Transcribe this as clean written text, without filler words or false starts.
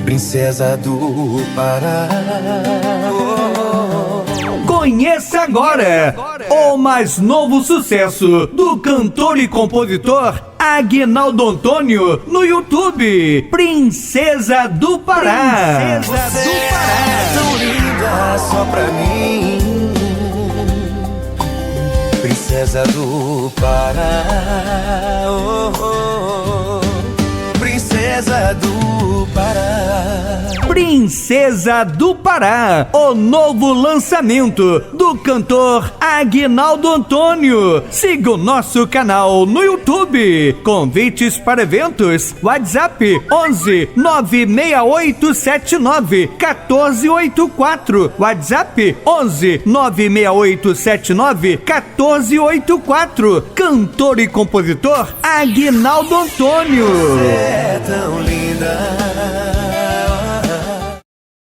Princesa do Pará. Conheça agora o mais novo sucesso do cantor e compositor Aguinaldo Antônio no YouTube. Princesa do Pará. Você é tão linda só pra mim, Princesa do Pará, oh, oh, oh. Princesa do Pará. Princesa do Pará, o novo lançamento do cantor Aguinaldo Antônio. Siga o nosso canal no YouTube. Convites para eventos, WhatsApp 11 96879 1484. WhatsApp 11 96879 1484. Cantor e compositor Aguinaldo Antônio. Você é tão linda